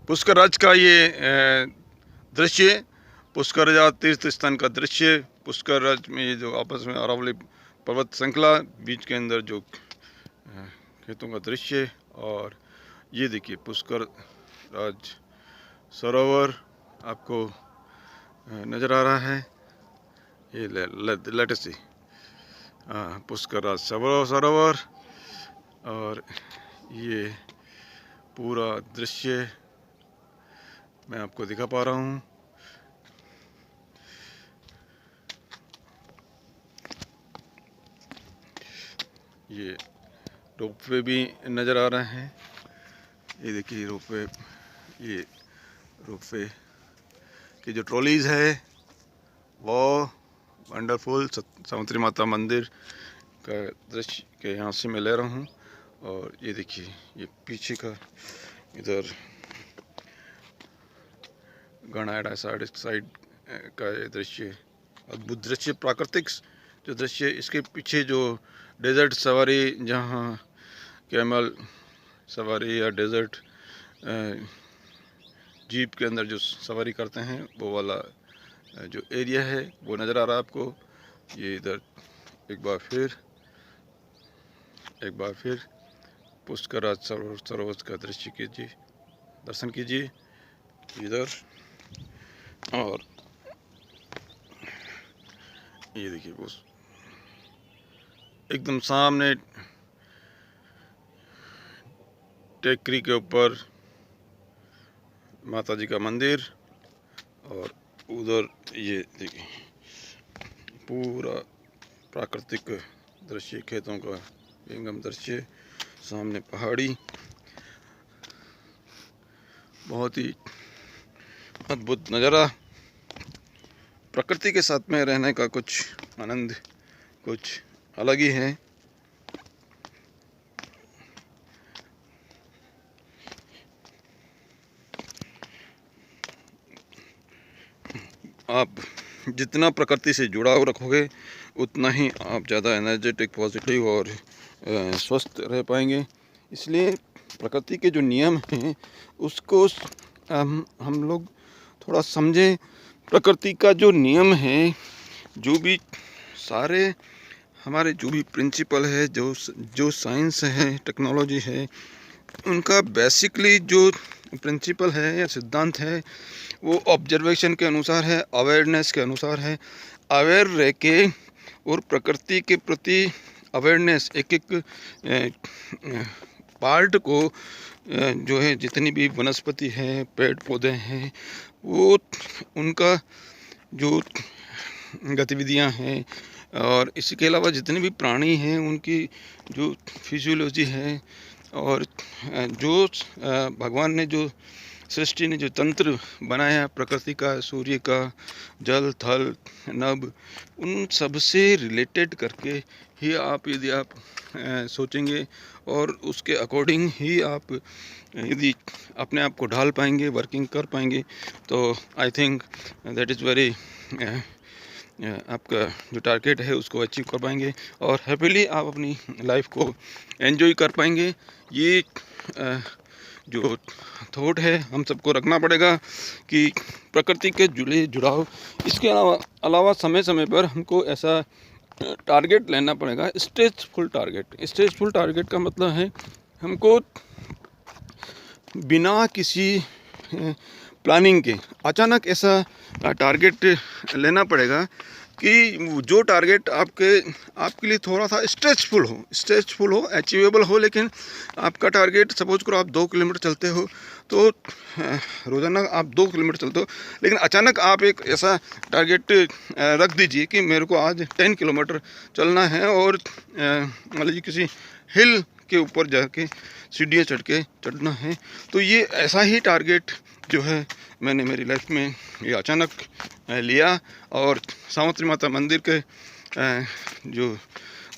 पुष्कराज का ये दृश्य, पुष्कराज तीर्थ स्थान का दृश्य। पुष्कराज में ये जो आपस में अरावली पर्वत श्रृंखला, बीच के अंदर जो खेतों का दृश्य। और ये देखिए पुष्कराज सरोवर आपको नज़र आ रहा है। ये लेटेस्ट सी पुष्कराज सरोवर, और ये पूरा दृश्य मैं आपको दिखा पा रहा हूँ। ये रोपवे भी नज़र आ रहे हैं। ये देखिए रोपवे, ये रोपवे की जो ट्रॉलीज़ है वो वंडरफुल सावित्री माता मंदिर का दृश्य के यहाँ से मैं ले रहा हूँ। और ये देखिए ये पीछे का इधर गणाड़ा साइड का ये दृश्य, अद्भुत दृश्य, प्राकृतिक जो दृश्य। इसके पीछे जो डेजर्ट सवारी, जहाँ कैमल सवारी या डेजर्ट जीप के अंदर जो सवारी करते हैं, वो वाला जो एरिया है वो नज़र आ रहा है आपको। ये इधर एक बार फिर पुष्कराज सरोवर का दृश्य कीजिए, दर्शन कीजिए इधर। और ये देखिए वो एकदम सामने टेकरी के ऊपर माता जी का मंदिर, और उधर ये देखिए पूरा प्राकृतिक दृश्य, खेतों का विहंगम दृश्य, सामने पहाड़ी। बहुत ही अद्भुत नज़ारा। प्रकृति के साथ में रहने का कुछ आनंद कुछ अलग ही है। आप जितना प्रकृति से जुड़ाव रखोगे उतना ही आप ज़्यादा एनर्जेटिक, पॉजिटिव और स्वस्थ रह पाएंगे। इसलिए प्रकृति के जो नियम हैं उसको हम लोग थोड़ा समझें। प्रकृति का जो नियम है, जो भी सारे हमारे जो भी प्रिंसिपल है, जो साइंस है, टेक्नोलॉजी है, उनका बेसिकली जो प्रिंसिपल है या सिद्धांत है वो ऑब्जर्वेशन के अनुसार है, अवेयरनेस के अनुसार है। अवेयर रह के और प्रकृति के प्रति अवेयरनेस, एक एक पार्ट को जो है, जितनी भी वनस्पति है, पेड़ पौधे हैं, वो उनका जो गतिविधियां हैं, और इसके अलावा जितने भी प्राणी हैं उनकी जो फिजियोलॉजी है, और जो भगवान ने जो सृष्टि ने जो तंत्र बनाया प्रकृति का, सूर्य का, जल थल नभ, उन सब से रिलेटेड करके ही आप यदि आप सोचेंगे और उसके अकॉर्डिंग ही आप यदि अपने आप को ढाल पाएंगे, वर्किंग कर पाएंगे, तो I think that is very आपका जो टारगेट है उसको अचीव कर पाएंगे, और हैप्पीली आप अपनी लाइफ को एंजॉय कर पाएंगे। ये जो थॉट है हम सबको रखना पड़ेगा कि प्रकृति के जुड़ाव। इसके अलावा समय समय पर हमको ऐसा टारगेट लेना पड़ेगा, स्ट्रेचफुल टारगेट। स्ट्रेचफुल टारगेट का मतलब है हमको बिना किसी प्लानिंग के अचानक ऐसा टारगेट लेना पड़ेगा कि जो टारगेट आपके लिए थोड़ा सा स्ट्रेचफुल हो, अचीवेबल हो। लेकिन आपका टारगेट, सपोज करो आप 2 किलोमीटर चलते हो, तो रोज़ाना आप 2 किलोमीटर चलते हो, लेकिन अचानक आप एक ऐसा टारगेट रख दीजिए कि मेरे को आज 10 किलोमीटर चलना है, और मान लीजिए किसी हिल के ऊपर जाके सीढ़ियाँ चढ़ना है। तो ये ऐसा ही टारगेट जो है मैंने मेरी लाइफ में ये अचानक लिया, और सावित्री माता मंदिर के जो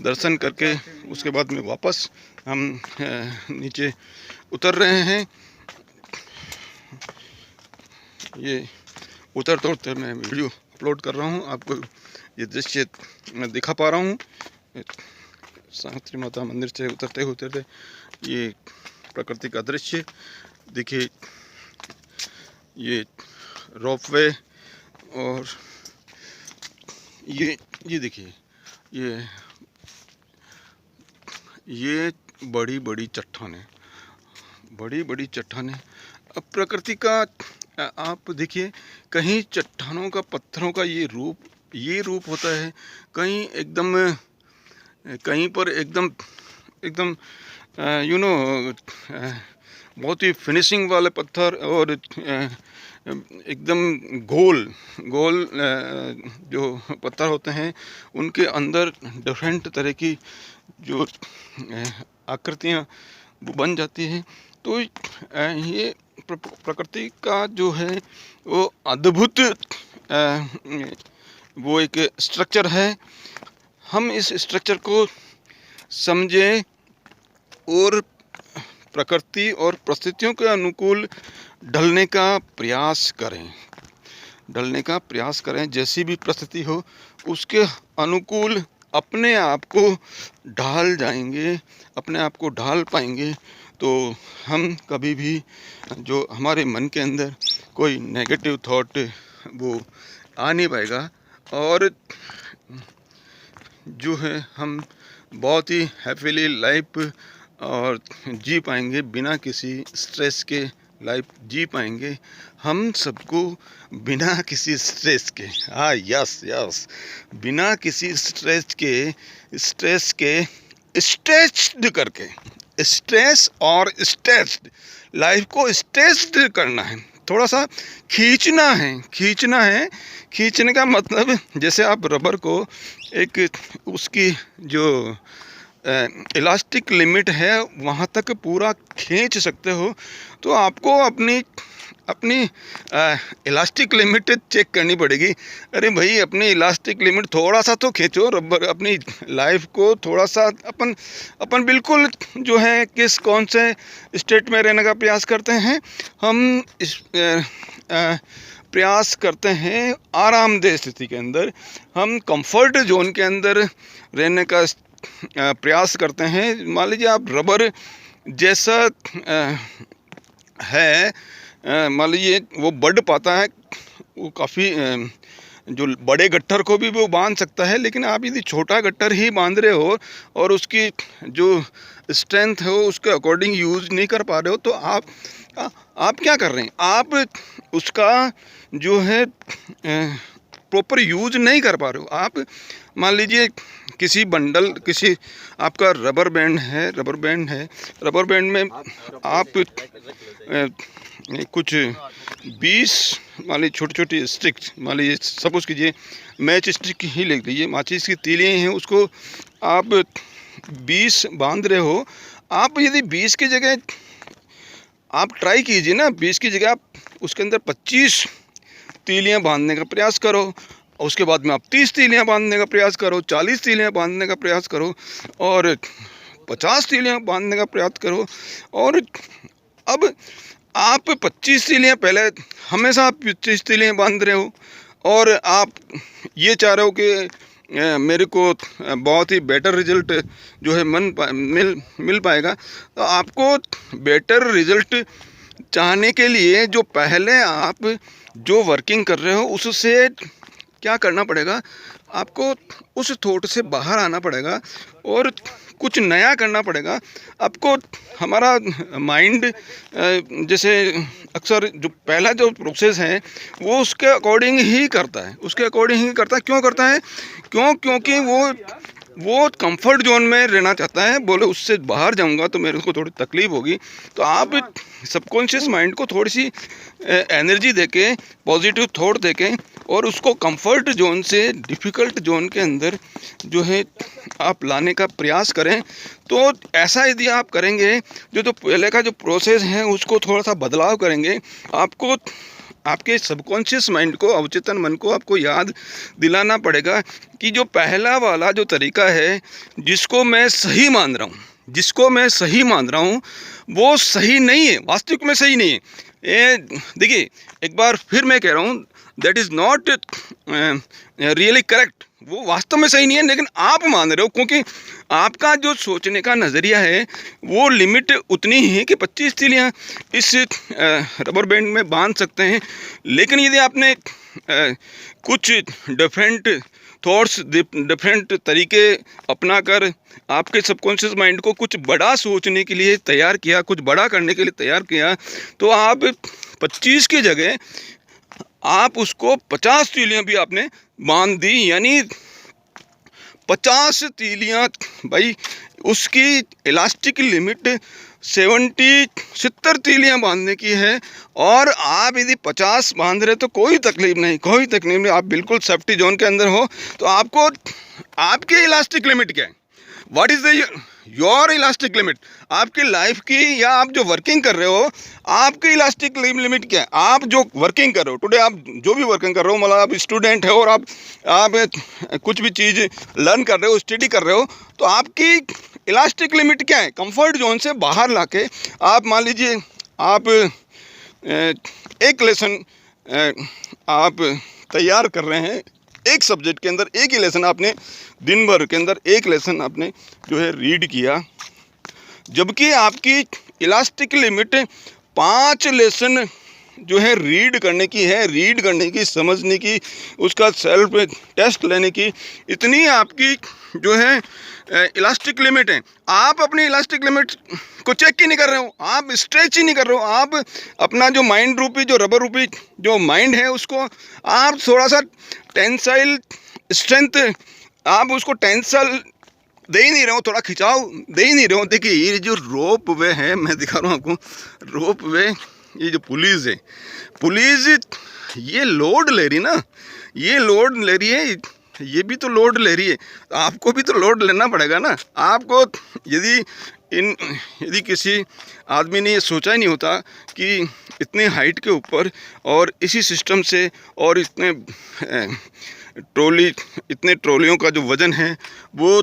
दर्शन करके उसके बाद में वापस हम नीचे उतर रहे हैं। ये उतरते मैं वीडियो अपलोड कर रहा हूँ, आपको ये दृश्य मैं दिखा पा रहा हूँ। सावित्री माता मंदिर से उतरते ये प्रकृति का दृश्य देखिए। ये रोपवे, और ये देखिए ये बड़ी बड़ी चट्टानें, बड़ी बड़ी चट्टानें। अब प्रकृति का आप देखिए, कहीं चट्टानों का, पत्थरों का ये रूप होता है, कहीं एकदम, कहीं पर एकदम एकदम बहुत ही फिनिशिंग वाले पत्थर, और एकदम गोल जो पत्थर होते हैं, उनके अंदर डिफरेंट तरह की जो आकृतियाँ वो बन जाती हैं। तो ये प्रकृति का जो है वो अद्भुत वो एक स्ट्रक्चर है। हम इस स्ट्रक्चर को समझें और प्रकृति और परिस्थितियों के अनुकूल ढलने का प्रयास करें। जैसी भी परिस्थिति हो उसके अनुकूल अपने आप को ढाल जाएंगे, अपने आप को ढाल पाएंगे। तो हम कभी भी जो हमारे मन के अंदर कोई नेगेटिव थॉट वो आ नहीं पाएगा, और जो है हम बहुत ही हैप्पीली लाइफ और जी पाएंगे, बिना किसी स्ट्रेस के लाइफ जी पाएंगे। हम सबको बिना किसी स्ट्रेस के, हाँ यस, बिना किसी स्ट्रेस के स्ट्रेस्ड करके, स्ट्रेस और स्ट्रेस्ड लाइफ को स्ट्रेस्ड करना है, थोड़ा सा खींचना है। खींचने का मतलब, जैसे आप रबर को एक उसकी जो इलास्टिक लिमिट है वहाँ तक पूरा खींच सकते हो, तो आपको अपनी इलास्टिक लिमिट चेक करनी पड़ेगी। अरे भाई, अपनी इलास्टिक लिमिट थोड़ा सा तो खींचो। रबर अपनी लाइफ को थोड़ा सा अपन बिल्कुल जो है कौन से स्टेट में रहने का प्रयास करते हैं। हम इस प्रयास करते हैं आरामदेह स्थिति के अंदर, हम कंफर्ट जोन के अंदर रहने का प्रयास करते हैं। मान लीजिए आप रबर जैसा है, मान लीजिए वो बढ़ पाता है, वो काफ़ी जो बड़े गट्ठर को भी वो बांध सकता है, लेकिन आप यदि छोटा गट्ठर ही बांध रहे हो और उसकी जो स्ट्रेंथ है उसके अकॉर्डिंग यूज़ नहीं कर पा रहे हो, तो आप क्या कर रहे हैं? आप उसका जो है प्रॉपर यूज नहीं कर पा रहे हो। आप मान लीजिए किसी आपका रबर बैंड है, रबर बैंड में आप कुछ 20 मान लीजिए छोटी स्टिक, मान लीजिए सपोज कीजिए मैच स्टिक ही ले लीजिए, माचिस की तीलियाँ हैं, उसको आप 20 बांध रहे हो। आप यदि 20 की जगह आप ट्राई कीजिए ना, 20 की जगह आप उसके अंदर 25 तीलियाँ बांधने का प्रयास करो, उसके बाद में आप 30 तीलियाँ बांधने का प्रयास करो, 40 तीलियाँ बांधने का प्रयास करो, और 50 तीलियाँ बांधने का प्रयास करो। और अब आप 25 तीलियाँ, पहले हमेशा आप 25 तीलियाँ बांध रहे हो, और आप ये चाह रहे हो कि मेरे को बहुत ही बेटर रिजल्ट जो है मिल पाएगा। तो आपको बेटर रिजल्ट चाहने के लिए जो पहले आप जो वर्किंग कर रहे हो उससे क्या करना पड़ेगा, आपको उस थॉट से बाहर आना पड़ेगा और कुछ नया करना पड़ेगा। आपको हमारा माइंड जैसे अक्सर जो पहला जो प्रोसेस है वो उसके अकॉर्डिंग ही करता है, क्यों करता है? क्योंकि वो कंफर्ट जोन में रहना चाहता है। बोले उससे बाहर जाऊंगा तो मेरे को थोड़ी तकलीफ होगी। तो आप सबकॉन्शियस माइंड को थोड़ी सी एनर्जी देके, पॉजिटिव थॉट देके, और उसको कंफर्ट जोन से डिफ़िकल्ट जोन के अंदर जो है आप लाने का प्रयास करें। तो ऐसा यदि आप करेंगे, जो पहले का जो प्रोसेस है उसको थोड़ा सा बदलाव करेंगे, आपको आपके सबकॉन्शियस माइंड को, अवचेतन मन को आपको याद दिलाना पड़ेगा कि जो पहला वाला जो तरीका है जिसको मैं सही मान रहा हूँ वो सही नहीं है, वास्तविक में सही नहीं है। देखिए, एक बार फिर मैं कह रहा हूँ, that is not really correct. वो वास्तव में सही नहीं है, लेकिन आप मान रहे हो क्योंकि आपका जो सोचने का नज़रिया है वो लिमिट उतनी ही है कि 25 तीलियाँ इस रबर बैंड में बांध सकते हैं। लेकिन यदि आपने कुछ डिफरेंट थॉट्स, डिफरेंट तरीके अपना कर आपके सबकॉन्शियस माइंड को कुछ बड़ा सोचने के लिए तैयार किया, कुछ बड़ा करने के लिए तैयार किया, तो आप 25 की जगह आप उसको 50 तीलियाँ भी आपने बांध दी, यानी 50 तीलियाँ। भाई उसकी इलास्टिक लिमिट 70 तीलियाँ बांधने की है, और आप यदि 50 बांध रहे तो कोई तकलीफ नहीं, कोई तकलीफ नहीं, आप बिल्कुल सेफ्टी जोन के अंदर हो। तो आपको आपकी इलास्टिक लिमिट क्या है, what is the your elastic limit, आपकी लाइफ की, या आप जो वर्किंग कर रहे हो आपकी इलास्टिक लिमिट क्या है। आप जो वर्किंग कर रहे हो टुडे, आप जो भी वर्किंग कर रहे हो, मतलब आप स्टूडेंट हो और आप कुछ भी चीज़ लर्न कर रहे हो, स्टडी कर रहे हो, तो आपकी इलास्टिक लिमिट क्या है। कंफर्ट जोन से बाहर लाके आप मान लीजिए आप एक लेसन आप तैयार कर रहे हैं, एक सब्जेक्ट के अंदर एक ही लेसन आपने दिन भर के अंदर एक लेसन आपने जो है रीड किया, जबकि आपकी इलास्टिक लिमिट 5 लेसन जो है रीड करने की है, रीड करने की, समझने की, उसका सेल्फ टेस्ट लेने की, इतनी आपकी जो है इलास्टिक लिमिट है। आप अपनी इलास्टिक लिमिट को चेक ही नहीं कर रहे हो, आप स्ट्रेच ही नहीं कर रहे हो, आप अपना जो माइंड रूपी, जो रबर रूपी जो माइंड है उसको आप थोड़ा सा टेंसाइल स्ट्रेंथ, आप उसको टेंसल दे ही नहीं रहे हो, थोड़ा खिंचाव दे ही नहीं रहे हो। देखिए ये जो रोप वे है, मैं दिखा रहा हूँ आपको, रोप वे, ये जो पुलिस है, पुलिस ये लोड ले रही ना, ये लोड ले रही है, ये भी तो लोड ले रही है, तो आपको भी तो लोड लेना पड़ेगा ना। आपको यदि किसी आदमी ने ये सोचा ही नहीं होता कि इतने हाइट के ऊपर और इसी सिस्टम से और इतने ट्रॉलियों का जो वज़न है वो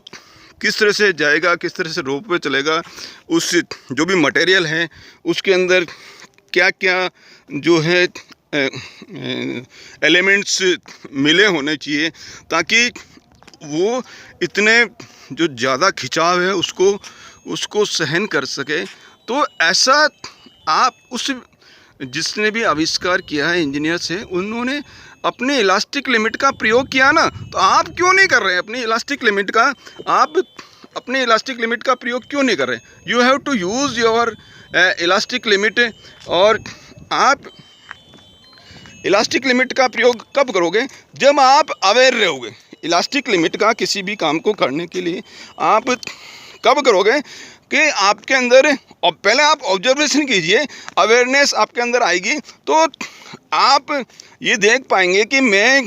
किस तरह से जाएगा, किस तरह से रोप पे चलेगा, उस जो भी मटेरियल है उसके अंदर क्या क्या जो है एलिमेंट्स मिले होने चाहिए, ताकि वो इतने जो ज़्यादा खिंचाव है उसको सहन कर सके। तो ऐसा आप उस जिसने भी आविष्कार किया है, इंजीनियर्स है, उन्होंने अपने इलास्टिक लिमिट का प्रयोग किया ना, तो आप क्यों नहीं कर रहे हैं अपनी इलास्टिक लिमिट का, आप अपने इलास्टिक लिमिट का प्रयोग क्यों नहीं कर रहे। You have to use your elastic limit, और आप इलास्टिक लिमिट का प्रयोग कब करोगे, जब आप अवेयर रहोगे। इलास्टिक लिमिट का किसी भी काम को करने के लिए आप कब करोगे कि आपके अंदर, और पहले आप ऑब्जर्वेशन कीजिए, अवेयरनेस आपके अंदर आएगी तो आप ये देख पाएंगे कि मैं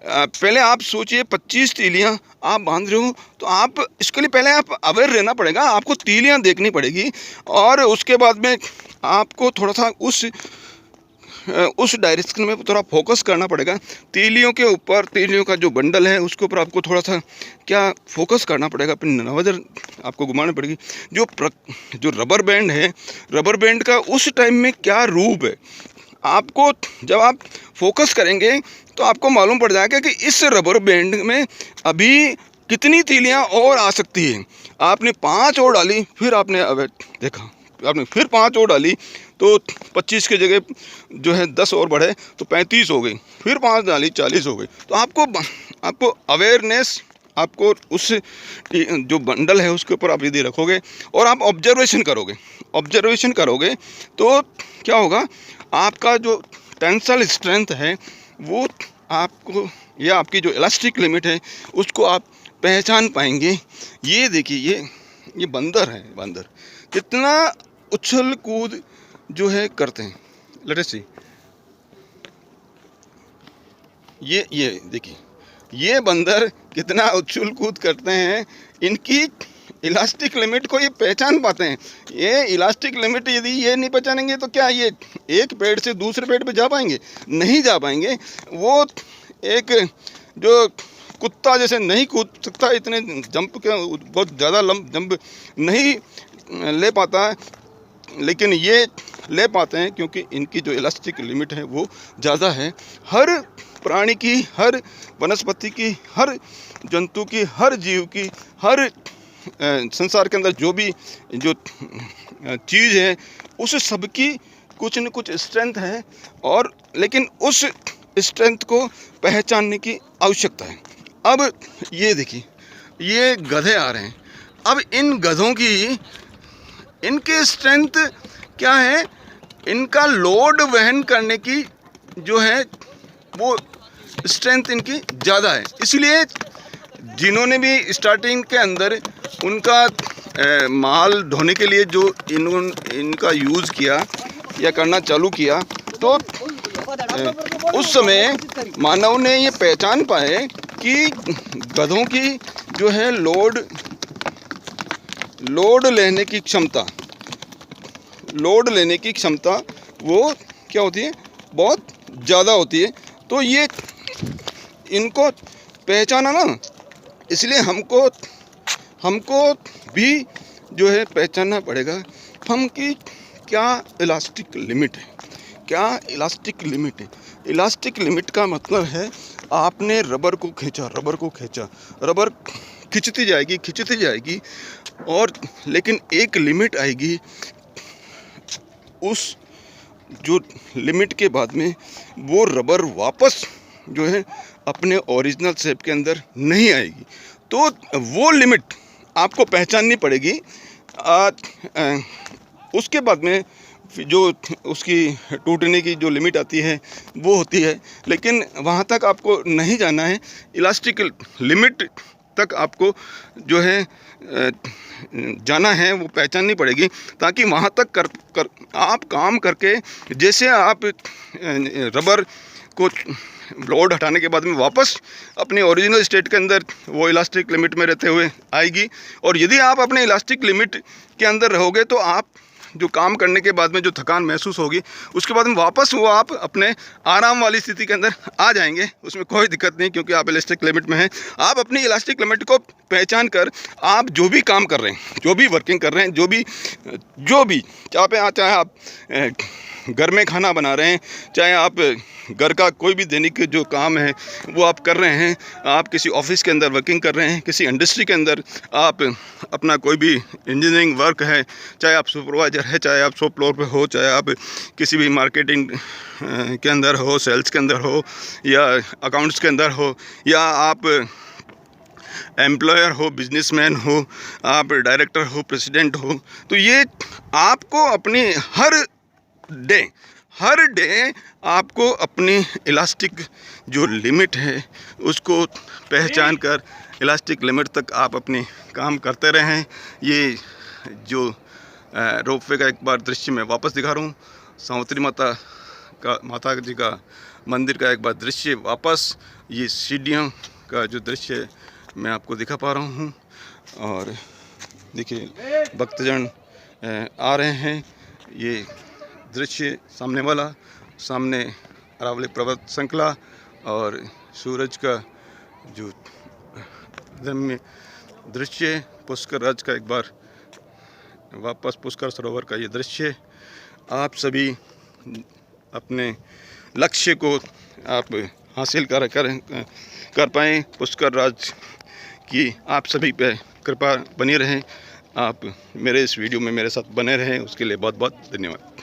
पहले आप सोचिए 25 तीलियाँ आप बांध रहे हो, तो आप इसके लिए पहले आप अवेयर रहना पड़ेगा, आपको तीलियाँ देखनी पड़ेगी, और उसके बाद में आपको थोड़ा सा उस डायरेक्शन में थोड़ा फोकस करना पड़ेगा। तीलियों के ऊपर, तीलियों का जो बंडल है उसके ऊपर आपको थोड़ा सा क्या फोकस करना पड़ेगा, अपनी नज़र आपको घुमानी पड़ेगी। जो रबर बैंड है, रबर बैंड का उस टाइम में क्या रूप है, आपको जब आप फोकस करेंगे तो आपको मालूम पड़ जाएगा कि इस रबर बैंड में अभी कितनी तीलियाँ और आ सकती हैं। आपने 5 और डाली, फिर आपने देखा, आपने फिर 5 और डाली तो 25 की जगह जो है 10 और बढ़े तो 35 हो गई, फिर 5 डाली 40 हो गई। तो आपको अवेयरनेस, आपको उस जो बंडल है उसके ऊपर आप यदि रखोगे और आप ऑब्जर्वेशन करोगे तो क्या होगा, आपका जो टेंसल स्ट्रेंथ है वो आपको, या आपकी जो इलास्टिक लिमिट है उसको आप पहचान पाएंगे। ये देखिए, ये बंदर है, बंदर कितना उछल कूद जो है करते हैं। लेट अस सी, ये देखिए, ये बंदर कितना उछल कूद करते हैं, इनकी इलास्टिक लिमिट को ये पहचान पाते हैं। ये इलास्टिक लिमिट यदि ये नहीं पहचानेंगे तो क्या ये एक पेड़ से दूसरे पेड़ पे जा पाएंगे? नहीं जा पाएंगे। वो एक जो कुत्ता जैसे नहीं कूद सकता, इतने जंप के बहुत ज़्यादा जंप नहीं ले पाता है, लेकिन ये ले पाते हैं क्योंकि इनकी जो इलास्टिक लिमिट है वो ज़्यादा है। हर प्राणी की, हर वनस्पति की, हर जंतु की, हर जीव की, हर संसार के अंदर जो भी जो चीज़ है उस सब की कुछ न कुछ स्ट्रेंथ है, और लेकिन उस स्ट्रेंथ को पहचानने की आवश्यकता है। अब ये देखिए, ये गधे आ रहे हैं। अब इन गधों की, इनके स्ट्रेंथ क्या है? इनका लोड वहन करने की जो है वो स्ट्रेंथ इनकी ज़्यादा है। इसलिए जिन्होंने भी स्टार्टिंग के अंदर उनका माल ढोने के लिए जो इनका यूज़ किया या करना चालू किया, तो उस समय मानव ने ये पहचान पाए कि गधों की जो है लोड लेने की क्षमता वो क्या होती है? बहुत ज़्यादा होती है। तो ये इनको पहचाना ना, इसलिए हमको भी जो है पहचानना पड़ेगा हम कि क्या इलास्टिक लिमिट है, क्या इलास्टिक लिमिट है। इलास्टिक लिमिट का मतलब है आपने रबर को खींचा, रबर खिंचती जाएगी, और लेकिन एक लिमिट आएगी, उस जो लिमिट के बाद में वो रबर वापस जो है अपने ओरिजिनल शेप के अंदर नहीं आएगी। तो वो लिमिट आपको पहचाननी पड़ेगी। उसके बाद में जो उसकी टूटने की जो लिमिट आती है वो होती है, लेकिन वहाँ तक आपको नहीं जाना है। इलास्टिक लिमिट तक आपको जो है जाना है, वो पहचाननी पड़ेगी, ताकि वहाँ तक आप काम करके, जैसे आप रबर को लोड हटाने के बाद में वापस अपने ओरिजिनल स्टेट के अंदर वो इलास्टिक लिमिट में रहते हुए आएगी। और यदि आप अपने इलास्टिक लिमिट के अंदर रहोगे तो आप जो काम करने के बाद में जो थकान महसूस होगी, उसके बाद में वापस वो आप अपने आराम वाली स्थिति के अंदर आ जाएंगे। उसमें कोई दिक्कत नहीं, क्योंकि आप इलास्टिक लिमिट में हैं। आप अपनी इलास्टिक लिमिट को पहचान कर आप जो भी काम कर रहे हैं, जो भी वर्किंग कर रहे हैं, जो भी चाहे आप घर में खाना बना रहे हैं, चाहे आप घर का कोई भी दैनिक जो काम है वो आप कर रहे हैं, आप किसी ऑफिस के अंदर वर्किंग कर रहे हैं, किसी इंडस्ट्री के अंदर आप अपना कोई भी इंजीनियरिंग वर्क है, चाहे आप सुपरवाइज़र है, चाहे आप शॉप फ्लोर पे हो, चाहे आप किसी भी मार्केटिंग के अंदर हो, सेल्स के अंदर हो, या अकाउंट्स के अंदर हो, या आप एम्प्लॉयर हो, बिजनेसमैन हो, आप डायरेक्टर हो, प्रेसिडेंट हो, तो ये आपको अपनी हर डे आपको अपनी इलास्टिक जो लिमिट है उसको पहचान कर इलास्टिक लिमिट तक आप अपने काम करते रहें। ये जो रोपवे का एक बार दृश्य मैं वापस दिखा रहा हूँ, सावित्री माता जी का मंदिर का एक बार दृश्य वापस, ये सीढ़ियों का जो दृश्य मैं आपको दिखा पा रहा हूँ। और देखिए भक्तजन आ रहे हैं, ये दृश्य सामने अरावली पर्वत श्रृंखला और सूरज का जो रम्य दृश्य, पुष्कर राज का एक बार वापस पुष्कर सरोवर का ये दृश्य। आप सभी अपने लक्ष्य को आप हासिल कर पाएँ। पुष्कर राज की आप सभी पे कृपा बनी रहे। आप मेरे इस वीडियो में मेरे साथ बने रहें, उसके लिए बहुत बहुत धन्यवाद।